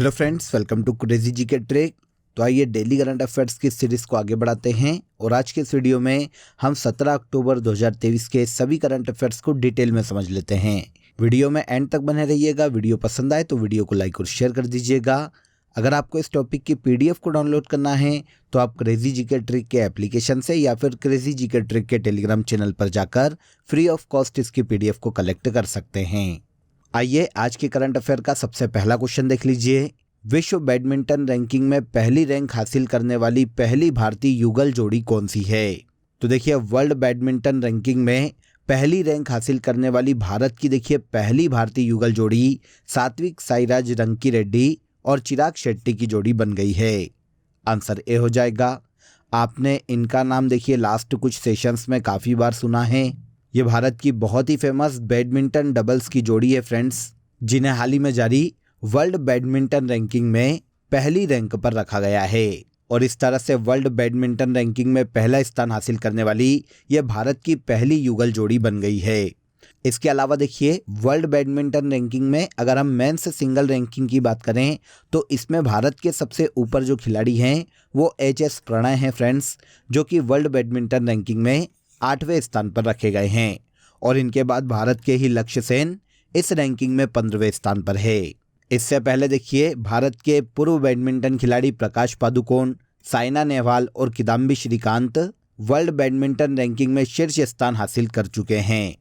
Hello friends, welcome to crazy G K trick. तो आइए daily current affairs की series को आगे बढ़ाते हैं और आज के इस वीडियो में हम 17 अक्टूबर 2023 के सभी करंट अफेयर्स को डिटेल में समझ लेते हैं। वीडियो में एंड तक बने रहिएगा। वीडियो पसंद आए तो वीडियो को लाइक और शेयर कर दीजिएगा। अगर आपको इस टॉपिक की पीडीएफ को डाउनलोड करना है तो आप क्रेजी जी के ट्रिक के एप्लीकेशन से या फिर क्रेजी जी के ट्रिक के टेलीग्राम चैनल पर जाकर फ्री ऑफ कॉस्ट इसकी पीडीएफ को कलेक्ट कर सकते हैं। आइए आज के करंट अफेयर का सबसे पहला क्वेश्चन देख लीजिए। विश्व बैडमिंटन रैंकिंग में पहली रैंक हासिल करने वाली पहली भारतीय युगल जोड़ी कौन सी है? तो देखिए, वर्ल्ड बैडमिंटन रैंकिंग में पहली रैंक हासिल करने वाली भारत की देखिए पहली भारतीय युगल जोड़ी सात्विक साईराज रंकीरेड्डी और चिराग शेट्टी की जोड़ी बन गई है। आंसर ए हो जाएगा। आपने इनका नाम देखिए लास्ट कुछ सेशंस में काफ़ी बार सुना है। ये भारत की बहुत ही फेमस बैडमिंटन डबल्स की जोड़ी है फ्रेंड्स, जिन्हें हाल ही में जारी वर्ल्ड बैडमिंटन रैंकिंग में पहली रैंक पर रखा गया है और इस तरह से वर्ल्ड बैडमिंटन रैंकिंग में पहला स्थान हासिल करने वाली ये भारत की पहली युगल जोड़ी बन गई है। इसके अलावा देखिए, वर्ल्ड बैडमिंटन रैंकिंग में अगर हम मेंस सिंगल रैंकिंग की बात करें तो इसमें भारत के सबसे ऊपर जो खिलाड़ी हैं वो एच.एस. प्रणय हैं फ्रेंड्स, जो कि वर्ल्ड बैडमिंटन रैंकिंग में 8वें स्थान पर रखे गए हैं और इनके बाद भारत के ही लक्ष्य सेन इस रैंकिंग में 15वें स्थान पर है। इससे पहले देखिए, भारत के पूर्व बैडमिंटन खिलाड़ी प्रकाश पादुकोण, साइना नेहवाल और Kidambi Srikanth world badminton ranking में शीर्ष स्थान हासिल कर चुके हैं।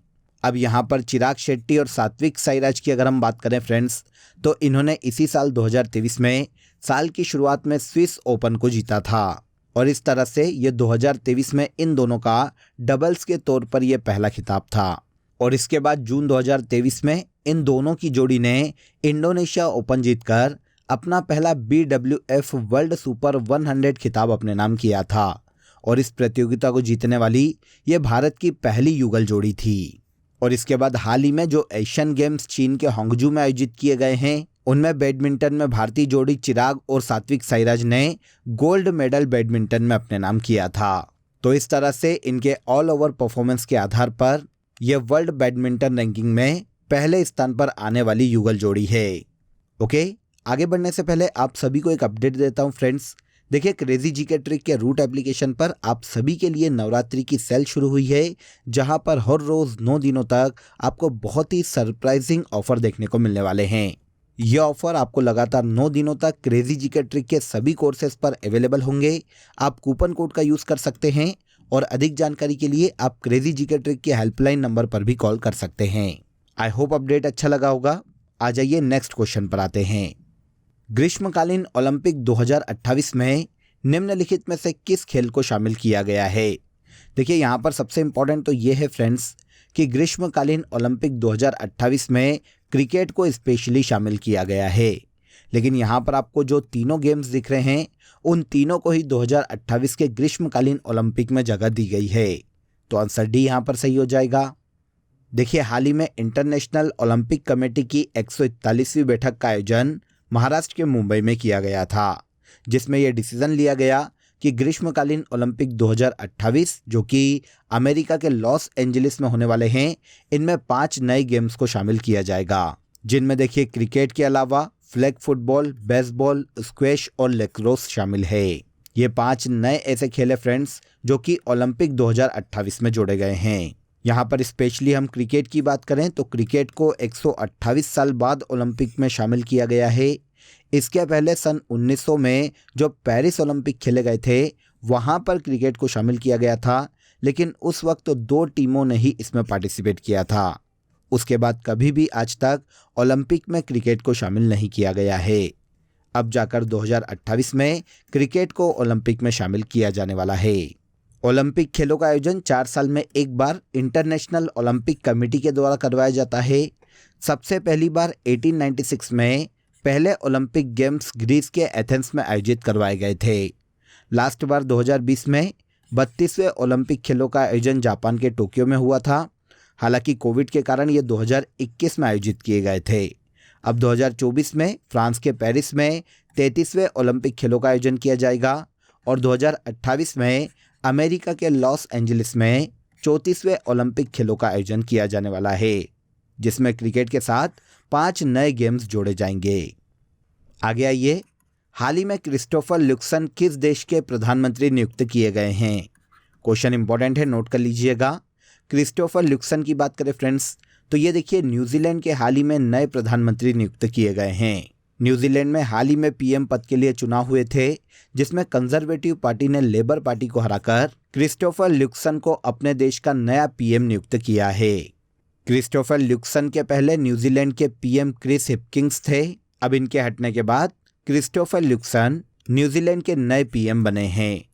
अब यहाँ पर चिराग शेट्टी और सात्विक साईराज की अगर हम बात करें फ्रेंड्स, तो इन्होंने इसी साल 2023 में साल की शुरुआत में स्विस ओपन को जीता था और इस तरह से ये 2023 में इन दोनों का डबल्स के तौर पर यह पहला खिताब था और इसके बाद जून 2023 में इन दोनों की जोड़ी ने इंडोनेशिया ओपन जीतकर अपना पहला BWF वर्ल्ड सुपर 100 खिताब अपने नाम किया था और इस प्रतियोगिता को जीतने वाली ये भारत की पहली युगल जोड़ी थी। और इसके बाद हाल ही में जो एशियन गेम्स चीन के होंगजू में आयोजित किए गए हैं, उनमें बैडमिंटन में भारतीय जोड़ी चिराग और सात्विक साईराज ने गोल्ड मेडल बैडमिंटन में अपने नाम किया था। तो इस तरह से इनके ऑल ओवर परफॉर्मेंस के आधार पर यह वर्ल्ड बैडमिंटन रैंकिंग में पहले स्थान पर आने वाली युगल जोड़ी है। ओके, आगे बढ़ने से पहले आप सभी को एक अपडेट देता हूं फ्रेंड्स। देखिए, क्रेजी जी के ट्रिक के रूट एप्लीकेशन पर आप सभी के लिए नवरात्रि की सेल शुरू हुई है, जहां पर हर रोज 9 दिनों तक आपको बहुत ही सरप्राइजिंग ऑफर देखने को मिलने वाले हैं। यह ऑफर आपको लगातार 9 दिनों तक क्रेजी जी के ट्रिक के सभी कोर्सेज पर अवेलेबल होंगे। आप कूपन कोड का यूज कर सकते हैं और अधिक जानकारी के लिए आप क्रेजी जी के ट्रिक के हेल्पलाइन नंबर पर भी कॉल कर सकते हैं। आई होप अपडेट अच्छा लगा होगा। आ जाइए नेक्स्ट क्वेश्चन पर आते हैं। ग्रीष्मकालीन ओलंपिक 2028 में निम्नलिखित में से किस खेल को शामिल किया गया है? देखिए, यहाँ पर सबसे इंपॉर्टेंट तो ये है फ्रेंड्स कि ग्रीष्मकालीन ओलंपिक 2028 में क्रिकेट को स्पेशली शामिल किया गया है, लेकिन यहाँ पर आपको जो तीनों गेम्स दिख रहे हैं उन तीनों को ही 2028 के ग्रीष्मकालीन ओलंपिक में जगह दी गई है। तो आंसर डी यहाँ पर सही हो जाएगा। देखिए, हाल ही में इंटरनेशनल ओलंपिक कमेटी की 141वीं बैठक का आयोजन महाराष्ट्र के मुंबई में किया गया था, जिसमें यह डिसीजन लिया गया कि ग्रीष्मकालीन ओलंपिक 2028 जो कि अमेरिका के लॉस एंजलिस में होने वाले हैं, इनमें 5 नए गेम्स को शामिल किया जाएगा, जिनमें देखिए क्रिकेट के अलावा फ्लैग फुटबॉल, बेसबॉल, स्क्वैश और लैक्रोस शामिल है। ये 5 नए ऐसे खेल है फ्रेंड्स जो कि ओलंपिक 2028 में जोड़े गए हैं। यहाँ पर स्पेशली हम क्रिकेट की बात करें तो क्रिकेट को 128 साल बाद ओलंपिक में शामिल किया गया है। इसके पहले सन 1900 में जो पेरिस ओलंपिक खेले गए थे वहाँ पर क्रिकेट को शामिल किया गया था, लेकिन उस वक्त 2 टीमों ने ही इसमें पार्टिसिपेट किया था। उसके बाद कभी भी आज तक ओलंपिक में क्रिकेट को शामिल नहीं किया गया है। अब जाकर 2028 में क्रिकेट को ओलंपिक में शामिल किया जाने वाला है। ओलंपिक खेलों का आयोजन 4 साल में एक बार इंटरनेशनल ओलंपिक कमेटी के द्वारा करवाया जाता है। सबसे पहली बार 1896 में पहले ओलंपिक गेम्स ग्रीस के एथेंस में आयोजित करवाए गए थे। लास्ट बार 2020 में 32वें ओलंपिक खेलों का आयोजन जापान के टोक्यो में हुआ था। हालांकि कोविड के कारण ये 2021 में आयोजित किए गए थे। अब 2024 में फ्रांस के पेरिस में 33वें ओलंपिक खेलों का आयोजन किया जाएगा और 2028 में अमेरिका के लॉस एंजलिस में 34वें ओलंपिक खेलों का आयोजन किया जाने वाला है, जिसमें क्रिकेट के साथ 5 नए गेम्स जोड़े जाएंगे। आगे आइए, हाल ही में क्रिस्टोफर लुक्सन किस देश के प्रधानमंत्री नियुक्त किए गए हैं? क्वेश्चन इंपॉर्टेंट है, नोट कर लीजिएगा। क्रिस्टोफर लुक्सन की बात करें फ्रेंड्स, तो ये देखिए न्यूजीलैंड के हाल ही में नए प्रधानमंत्री नियुक्त किए गए हैं। न्यूजीलैंड में हाल ही में पीएम पद के लिए चुनाव हुए थे, जिसमें कंजर्वेटिव पार्टी ने लेबर पार्टी को हराकर क्रिस्टोफर लुक्सन को अपने देश का नया पीएम नियुक्त किया है। क्रिस्टोफर लुक्सन के पहले न्यूजीलैंड के पीएम क्रिस हिपकिंस थे। अब इनके हटने के बाद क्रिस्टोफर लुक्सन न्यूजीलैंड के नए पीएम बने हैं।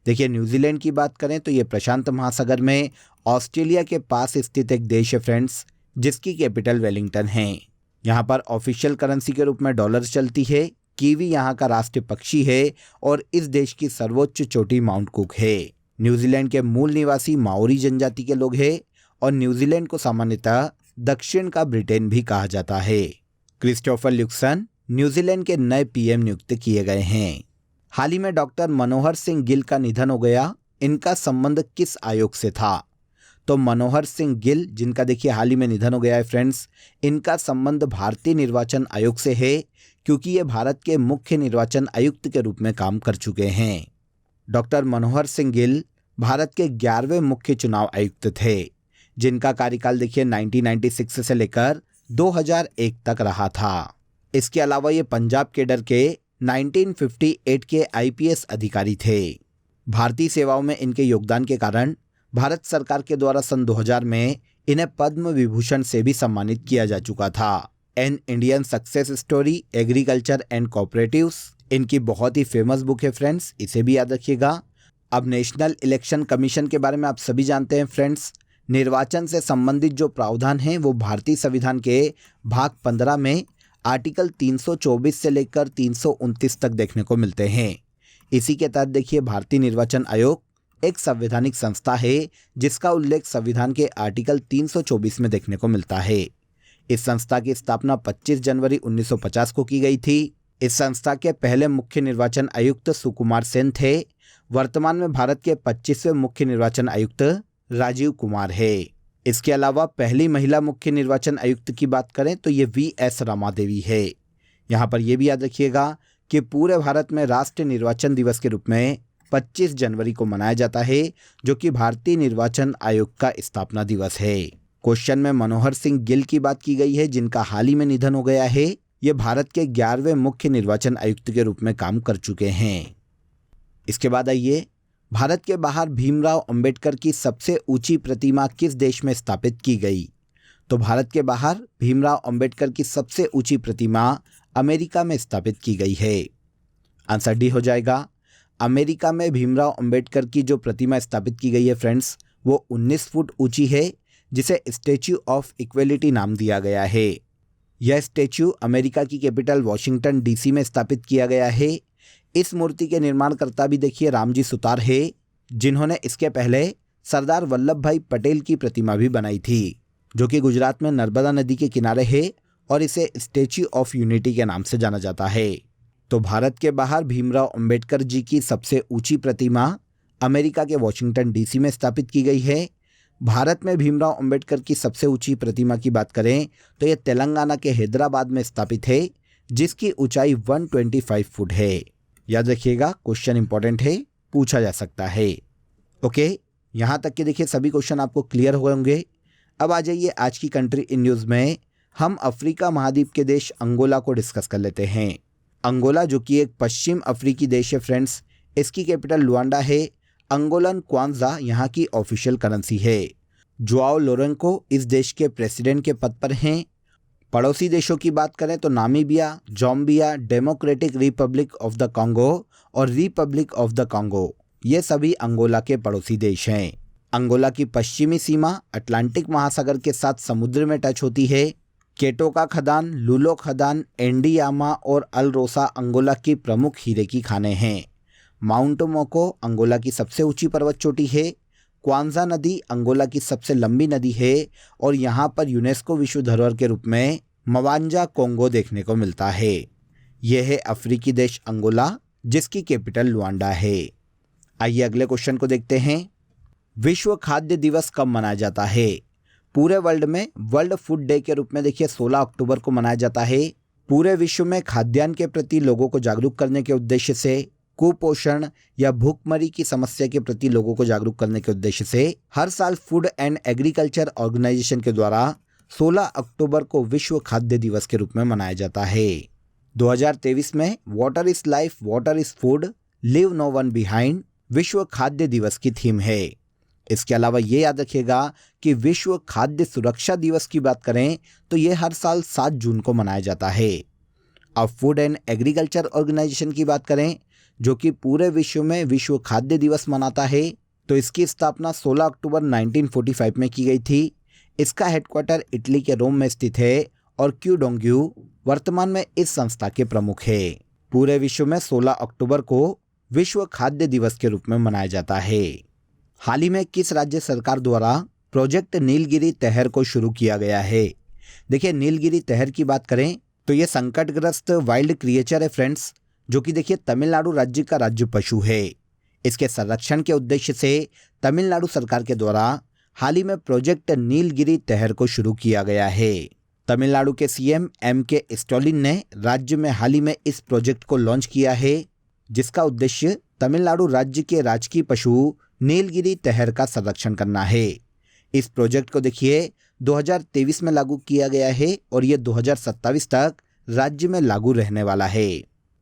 देखिए, न्यूजीलैंड की बात करें तो ये प्रशांत महासागर में ऑस्ट्रेलिया के पास स्थित एक देश है फ्रेंड्स, जिसकी कैपिटल वेलिंगटन है। यहाँ पर ऑफिशियल करेंसी के रूप में डॉलर चलती है। कीवी यहाँ का राष्ट्रीय पक्षी है और इस देश की सर्वोच्च चोटी माउंट कुक है। न्यूजीलैंड के मूल निवासी माओरी जनजाति के लोग हैं और न्यूजीलैंड को सामान्यतः दक्षिण का ब्रिटेन भी कहा जाता है। क्रिस्टोफर लुक्सन न्यूजीलैंड के नए पीएम नियुक्त किए गए हैं। हाल ही में डॉक्टर मनोहर सिंह गिल का निधन हो गया। इनका संबंध किस आयोग से था? तो मनोहर सिंह गिल, जिनका देखिए हाल ही में निधन हो गया है फ्रेंड्स, इनका संबंध भारतीय निर्वाचन आयोग से है, क्योंकि ये भारत के मुख्य निर्वाचन आयुक्त के रूप में काम कर चुके हैं। डॉक्टर मनोहर सिंह गिल भारत के 11वें मुख्य चुनाव आयुक्त थे, जिनका कार्यकाल देखिए 1996 से लेकर 2001 तक रहा था। इसके अलावा ये पंजाब केडर के 1958 के आईपीएस अधिकारी थे। भारतीय सेवाओं में इनके योगदान के कारण भारत सरकार के द्वारा सन 2000 में इन्हें पद्म विभूषण से भी सम्मानित किया जा चुका था। An Indian success story, agriculture and cooperatives, इनकी बहुत ही फेमस बुक है फ्रेंड्स, इसे भी याद रखिएगा। अब नेशनल इलेक्शन कमीशन के बारे में आप सभी जानते हैं फ्रेंड्स। निर्वाचन से संबंधित जो प्रावधान हैं वो भारतीय संविधान के भाग 15 में आर्टिकल 324 से लेकर 329 तक देखने को मिलते हैं। इसी के तहत देखिए भारतीय निर्वाचन आयोग एक संवैधानिक संस्था है, जिसका उल्लेख संविधान के आर्टिकल 324 में देखने को मिलता है। इस संस्था की स्थापना 25 जनवरी 1950 को की गई थी। इस संस्था के पहले मुख्य निर्वाचन आयुक्त सुकुमार सेन थे। वर्तमान में भारत के 25वें मुख्य निर्वाचन आयुक्त राजीव कुमार है। इसके अलावा पहली महिला मुख्य निर्वाचन आयुक्त की बात करें तो ये वी.एस. रामादेवी है। यहाँ पर यह भी याद रखिएगा कि पूरे भारत में राष्ट्रीय निर्वाचन दिवस के रूप में 25 जनवरी को मनाया जाता है, जो कि भारतीय निर्वाचन आयोग का स्थापना दिवस है। क्वेश्चन में मनोहर सिंह गिल की बात की गई है, जिनका हाल ही में निधन हो गया है। ये भारत के 11वें मुख्य निर्वाचन आयुक्त के रूप में काम कर चुके हैं। इसके बाद आइए, भारत के बाहर भीमराव अंबेडकर की सबसे ऊंची प्रतिमा किस देश में स्थापित की गई? तो भारत के बाहर भीमराव अंबेडकर की सबसे ऊंची प्रतिमा अमेरिका में स्थापित की गई है। आंसर डी हो जाएगा। अमेरिका में भीमराव अंबेडकर की जो प्रतिमा स्थापित की गई है फ्रेंड्स, वो 19 फुट ऊंची है, जिसे स्टैच्यू ऑफ इक्वलिटी नाम दिया गया है। यह स्टैच्यू अमेरिका की कैपिटल वॉशिंगटन डीसी में स्थापित किया गया है। इस मूर्ति के निर्माणकर्ता भी देखिए रामजी सुतार है, जिन्होंने इसके पहले सरदार वल्लभ भाई पटेल की प्रतिमा भी बनाई थी, जो कि गुजरात में नर्मदा नदी के किनारे है और इसे स्टैच्यू ऑफ यूनिटी के नाम से जाना जाता है। तो भारत के बाहर भीमराव अंबेडकर जी की सबसे ऊंची प्रतिमा अमेरिका के वॉशिंगटन डीसी में स्थापित की गई है। भारत में भीमराव अंबेडकर की सबसे ऊंची प्रतिमा की बात करें तो यह तेलंगाना के हैदराबाद में स्थापित है, जिसकी ऊंचाई 125 फुट है। याद रखिएगा, क्वेश्चन इंपॉर्टेंट है, पूछा जा सकता है। ओके, यहाँ तक के देखिए सभी क्वेश्चन आपको क्लियर हो होंगे। अब आ जाइए आज की कंट्री इन न्यूज़ में हम अफ्रीका महाद्वीप के देश अंगोला को डिस्कस कर लेते हैं। अंगोला जो कि एक पश्चिम अफ्रीकी देश है फ्रेंड्स, इसकी कैपिटल लुआंडा है। अंगोलन क्वांजा यहाँ की ऑफिशियल करेंसी है। जुआओ लोरेंको इस देश के प्रेसिडेंट के पद पर हैं। पड़ोसी देशों की बात करें तो Namibia, Zambia, democratic Republic of the Congo और रिपब्लिक ऑफ द कॉन्गो, ये सभी अंगोला के पड़ोसी देश हैं। अंगोला की पश्चिमी सीमा अटलांटिक महासागर के साथ समुद्र में टच होती है। केटो का खदान, लुलो खदान, एंडियामा और अल-रोसा अंगोला की प्रमुख हीरे की खानें हैं। माउंट मोको अंगोला की सबसे ऊंची पर्वत चोटी है। क्वांजा नदी अंगोला की सबसे लंबी नदी है और यहाँ पर यूनेस्को विश्व धरोहर के रूप में मवांजा कोंगो देखने को मिलता है। यह है अफ्रीकी देश अंगोला, जिसकी कैपिटल लुआंडा है। आइए अगले क्वेश्चन को देखते हैं। विश्व खाद्य दिवस कब मनाया जाता है? पूरे वर्ल्ड में वर्ल्ड फूड डे के रूप में देखिए 16 अक्टूबर को मनाया जाता है। पूरे विश्व में खाद्यान्न के प्रति लोगों को जागरूक करने के उद्देश्य से, कुपोषण या भूखमरी की समस्या के प्रति लोगों को जागरूक करने के उद्देश्य से हर साल फूड एंड एग्रीकल्चर ऑर्गेनाइजेशन के द्वारा 16 अक्टूबर को विश्व खाद्य दिवस के रूप में मनाया जाता है। 2023 में water is life, water is food, leave no one behind विश्व खाद्य दिवस की थीम है। इसके अलावा ये याद रखिएगा कि विश्व खाद्य सुरक्षा दिवस की बात करें तो ये हर साल 7 जून को मनाया जाता है। अब फूड एंड एग्रीकल्चर ऑर्गेनाइजेशन की बात करें, जो कि पूरे विश्व में विश्व खाद्य दिवस मनाता है, तो इसकी स्थापना 16 अक्टूबर 1945 में की गई थी। इसका हेडक्वार्टर इटली के रोम में स्थित है और क्यू डोंग्यू वर्तमान में इस संस्था के प्रमुख है। पूरे विश्व में 16 अक्टूबर को विश्व खाद्य दिवस के रूप में मनाया जाता है। हाल ही में किस राज्य सरकार द्वारा प्रोजेक्ट नीलगिरी तहर को शुरू किया गया है? देखिए, नीलगिरी तहर की बात करें तो ये संकटग्रस्त वाइल्ड क्रिएचर है फ्रेंड्स, जो कि देखिए तमिलनाडु राज्य का राज्य पशु है। इसके संरक्षण के उद्देश्य से तमिलनाडु सरकार के द्वारा हाल ही में प्रोजेक्ट नीलगिरी तहर को शुरू किया गया है। तमिलनाडु के सीएम एम.के. स्टालिन ने राज्य में हाल ही में इस प्रोजेक्ट को लॉन्च किया है, जिसका उद्देश्य तमिलनाडु राज्य के राजकीय पशु नीलगिरी तहर का संरक्षण करना है। इस प्रोजेक्ट को देखिए 2023 में लागू किया गया है और ये 2027 तक राज्य में लागू रहने वाला है।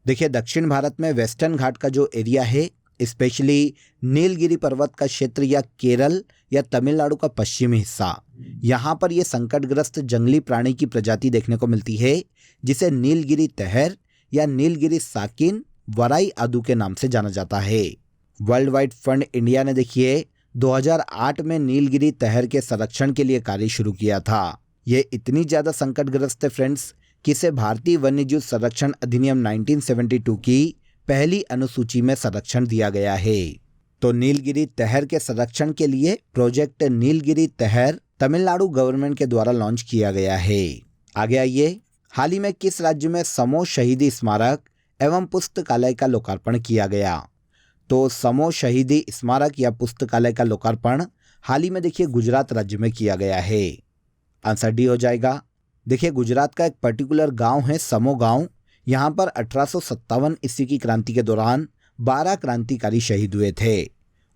देखिए, दक्षिण भारत में वेस्टर्न घाट का जो एरिया है, स्पेशली नीलगिरी पर्वत का क्षेत्र या केरल या तमिलनाडु का पश्चिमी हिस्सा, यहाँ पर यह संकटग्रस्त जंगली प्राणी की प्रजाति देखने को मिलती है, जिसे नीलगिरी तहर या नीलगिरी साकिन वराई आदू के नाम से जाना जाता है। वर्ल्ड वाइड फंड इंडिया ने देखिए 2008 में नीलगिरी तहर के संरक्षण के लिए कार्य शुरू किया था। ये इतनी ज्यादा संकटग्रस्त है फ्रेंड्स कि इसे भारतीय वन्यजीव संरक्षण अधिनियम 1972 की पहली अनुसूची में संरक्षण दिया गया है। तो नीलगिरी तहर के संरक्षण के लिए प्रोजेक्ट नीलगिरी तहर तमिलनाडु गवर्नमेंट के द्वारा लॉन्च किया गया है। आगे आइए, हाल ही में किस राज्य में समो शहीदी स्मारक एवं पुस्तकालय का लोकार्पण किया गया? तो समो शहीदी स्मारक या पुस्तकालय का लोकार्पण हाल ही में देखिए गुजरात राज्य में किया गया है। आंसर डी हो जाएगा। देखिए, गुजरात का एक पर्टिकुलर गांव है समो गांव। यहाँ पर 1857 ईस्वी की क्रांति के दौरान 12 क्रांतिकारी शहीद हुए थे।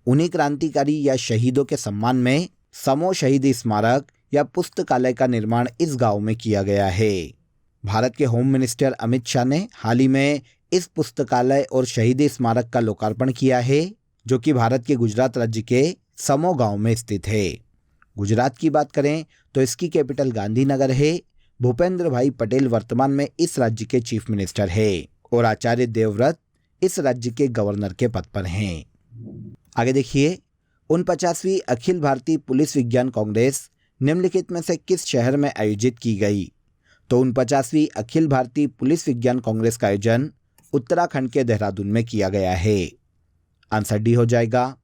उन्हीं क्रांतिकारी या शहीदों के सम्मान में समो शहीदी स्मारक या पुस्तकालय का निर्माण इस गांव में किया गया है। भारत के होम मिनिस्टर अमित शाह ने हाल ही में इस पुस्तकालय और शहीदी स्मारक का लोकार्पण किया है, जो कि भारत के गुजरात राज्य के समो गांव में स्थित है। गुजरात की बात करें तो इसकी कैपिटल गांधीनगर है। भूपेंद्र भाई पटेल वर्तमान में इस राज्य के चीफ मिनिस्टर है और आचार्य देवव्रत इस राज्य के गवर्नर के पद पर हैं। आगे देखिए, 49वीं अखिल भारतीय पुलिस विज्ञान कांग्रेस निम्नलिखित में से किस शहर में आयोजित की गई? तो 49वीं अखिल भारतीय पुलिस विज्ञान कांग्रेस का आयोजन उत्तराखंड के देहरादून में किया गया है। आंसर डी हो जाएगा।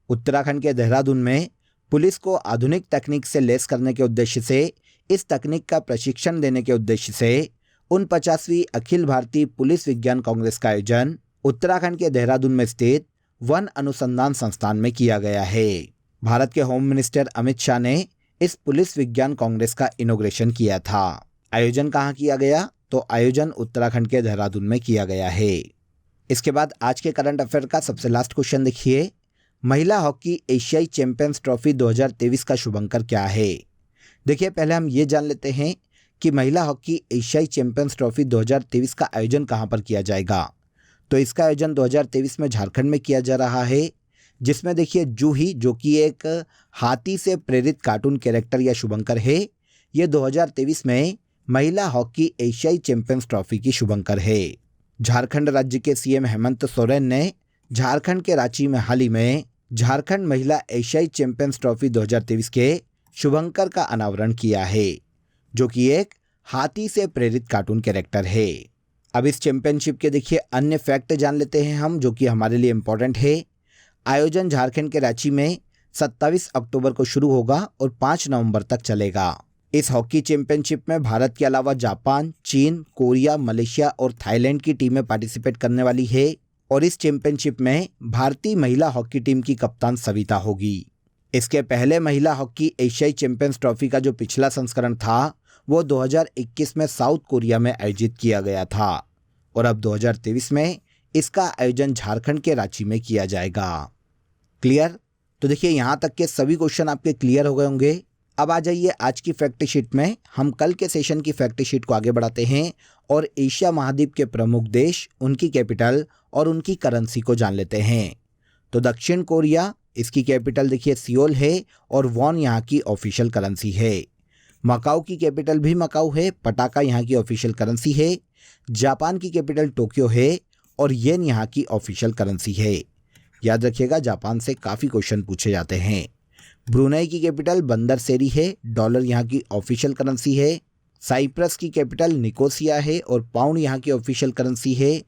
उत्तराखंड के देहरादून में पुलिस को आधुनिक तकनीक से लैस करने के उद्देश्य से, इस तकनीक का प्रशिक्षण देने के उद्देश्य से 49वीं अखिल भारतीय पुलिस विज्ञान कांग्रेस का आयोजन उत्तराखंड के देहरादून में स्थित वन अनुसंधान संस्थान में किया गया है। भारत के होम मिनिस्टर अमित शाह ने इस पुलिस विज्ञान कांग्रेस का इनॉग्रेशन किया था। आयोजन कहाँ किया गया? तो आयोजन उत्तराखंड के देहरादून में किया गया है। इसके बाद आज के करंट अफेयर का सबसे लास्ट क्वेश्चन देखिए, महिला हॉकी एशियाई चैंपियंस ट्रॉफी 2023 का शुभंकर क्या है? देखिए, पहले हम ये जान लेते हैं कि महिला हॉकी एशियाई चैंपियंस ट्रॉफी 2023 का आयोजन कहाँ पर किया जाएगा। तो इसका आयोजन 2023 में झारखंड में किया जा रहा है, जिसमें देखिए जूही, जो कि एक हाथी से प्रेरित कार्टून कैरेक्टर या शुभंकर है, ये 2023 में महिला हॉकी एशियाई चैंपियंस ट्रॉफी की शुभंकर है। झारखंड राज्य के सीएम हेमंत सोरेन ने झारखंड के रांची में हाल ही में झारखंड महिला एशियाई चैंपियंस ट्रॉफी 2023 के शुभंकर का अनावरण किया है, जो कि एक हाथी से प्रेरित कार्टून कैरेक्टर है। अब इस चैंपियनशिप के देखिए अन्य फैक्ट जान लेते हैं हम, जो कि हमारे लिए इम्पोर्टेंट है। आयोजन झारखंड के रांची में 27 अक्टूबर को शुरू होगा और 5 नवंबर तक चलेगा। इस हॉकी चैंपियनशिप में भारत के अलावा जापान, चीन, कोरिया, मलेशिया और थाईलैंड की टीमें पार्टिसिपेट करने वाली है और इस चैंपियनशिप में भारतीय महिला हॉकी टीम की कप्तान सविता होगी। इसके पहले महिला हॉकी एशियाई चैंपियंस ट्रॉफी का जो पिछला संस्करण था वो 2021 में साउथ कोरिया में आयोजित किया गया था और अब 2023 में इसका आयोजन झारखंड के रांची में किया जाएगा। क्लियर? तो देखिए यहाँ तक के सभी क्वेश्चन आपके क्लियर हो गए होंगे। अब आ जाइए आज की फैक्ट शीट में। हम कल के सेशन की फैक्ट शीट को आगे बढ़ाते हैं और एशिया महाद्वीप के प्रमुख देश, उनकी कैपिटल और उनकी करेंसी को जान लेते हैं। तो दक्षिण कोरिया, इसकी कैपिटल देखिए सियोल है और वॉन यहाँ की ऑफिशियल करेंसी है। मकाऊ की कैपिटल भी मकाऊ है, पटाका यहाँ की ऑफिशियल करेंसी है। जापान की कैपिटल टोक्यो है और येन यहाँ की ऑफिशियल करेंसी है। याद रखिएगा, जापान से काफ़ी क्वेश्चन पूछे जाते हैं। ब्रुनेई की कैपिटल बंदर सेरी है, डॉलर यहाँ की ऑफिशियल करेंसी है। साइप्रस की कैपिटल निकोसिया है और पाउंड यहाँ की ऑफिशियल करेंसी है।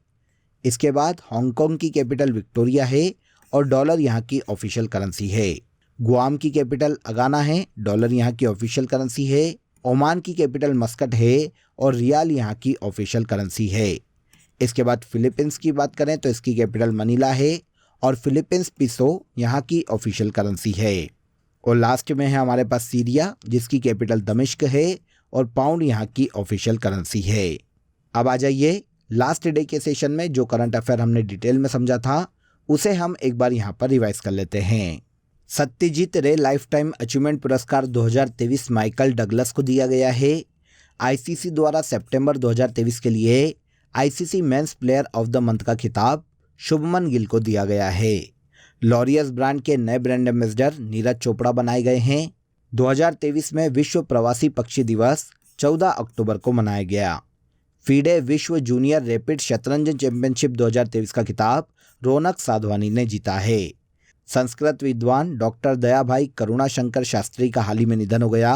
इसके बाद हांगकांग की कैपिटल विक्टोरिया है और डॉलर यहाँ की ऑफिशियल करेंसी है। गुआम की कैपिटल अगाना है, डॉलर यहाँ की ऑफिशियल करेंसी है। ओमान की कैपिटल मस्कट है और रियाल यहाँ की ऑफिशियल करेंसी है। इसके बाद फिलीपींस की बात करें तो इसकी कैपिटल मनीला है और फिलीपींस पिसो यहाँ की ऑफिशियल करेंसी है। और लास्ट में है हमारे पास सीरिया, जिसकी कैपिटल दमिश्क है और पाउंड यहाँ की ऑफिशियल करेंसी है। अब आ जाइए लास्ट डे के सेशन में जो करंट अफेयर हमने डिटेल में समझा था उसे हम एक बार यहाँ पर रिवाइज कर लेते हैं। सत्यजीत रे लाइफ टाइम अचीवमेंट पुरस्कार 2023 माइकल डगलस को दिया गया है। आईसीसी द्वारा सितंबर 2023 के लिए ICC men's player of the month का खिताब शुभमन गिल को दिया गया है। लॉरियस ब्रांड के नए ब्रांड एम्बेसडर नीरज चोपड़ा बनाए गए हैं। 2023 में विश्व प्रवासी पक्षी दिवस 14 अक्टूबर को मनाया गया। फीडे विश्व जूनियर रैपिड शतरंज चैंपियनशिप 2023 का खिताब रौनक साधवानी ने जीता है। संस्कृत विद्वान डॉक्टर दयाभाई करुणाशंकर शास्त्री का हाल ही में निधन हो गया।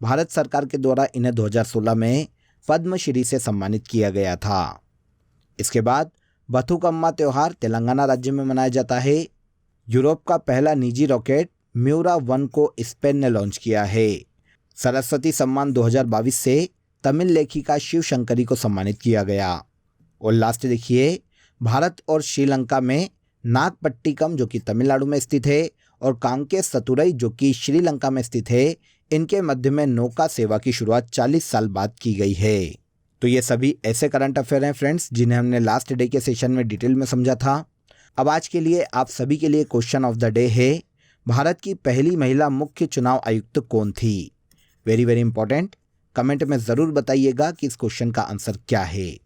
भारत सरकार के द्वारा इन्हें 2016 में पद्मश्री से सम्मानित किया गया था। इसके बाद बथुकम्मा त्यौहार तेलंगाना राज्य में मनाया जाता है। यूरोप का पहला निजी रॉकेट म्यूरा 1 को स्पेन ने लॉन्च किया है। सरस्वती सम्मान 2022 से तमिल लेखिका शिव शंकरी को सम्मानित किया गया। और लास्ट देखिए, भारत और श्रीलंका में नागपट्टिनम जो कि तमिलनाडु में स्थित है और कांके सतुरई जो कि श्रीलंका में स्थित है, इनके मध्य में नौका सेवा की शुरुआत 40 साल बाद की गई है। तो ये सभी ऐसे करंट अफेयर हैं फ्रेंड्स जिन्हें हमने लास्ट डे के सेशन में डिटेल में समझा था। अब आज के लिए आप सभी के लिए क्वेश्चन ऑफ द डे है, भारत की पहली महिला मुख्य चुनाव आयुक्त कौन थी? वेरी वेरी इंपॉर्टेंट, कमेंट में ज़रूर बताइएगा कि इस क्वेश्चन का आंसर क्या है।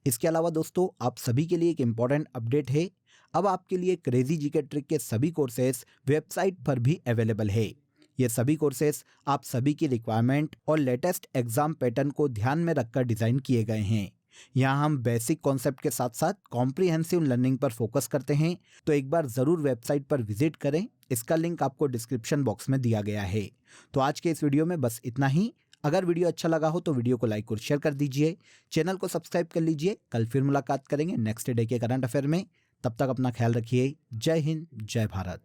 इसके अलावा दोस्तों आप सभी के लिए एक इम्पॉर्टेंट अपडेट है। अब आपके लिए क्रेजी जीके ट्रिक के सभी कोर्सेज वेबसाइट पर भी अवेलेबल है। ये सभी कोर्सेज आप सभी की रिक्वायरमेंट और लेटेस्ट एग्जाम पैटर्न को ध्यान में रखकर डिज़ाइन किए गए हैं। यहाँ हम बेसिक कॉन्सेप्ट के साथ साथ कॉम्प्रिहेंसिव लर्निंग पर फोकस करते हैं, तो एक बार ज़रूर वेबसाइट पर विजिट करें। इसका लिंक आपको डिस्क्रिप्शन बॉक्स में दिया गया है। तो आज के इस वीडियो में बस इतना ही। अगर वीडियो अच्छा लगा हो तो वीडियो को लाइक और शेयर कर दीजिए, चैनल को सब्सक्राइब कर लीजिए। कल फिर मुलाकात करेंगे नेक्स्ट डे के करंट अफेयर में। तब तक अपना ख्याल रखिए। जय हिंद, जय भारत।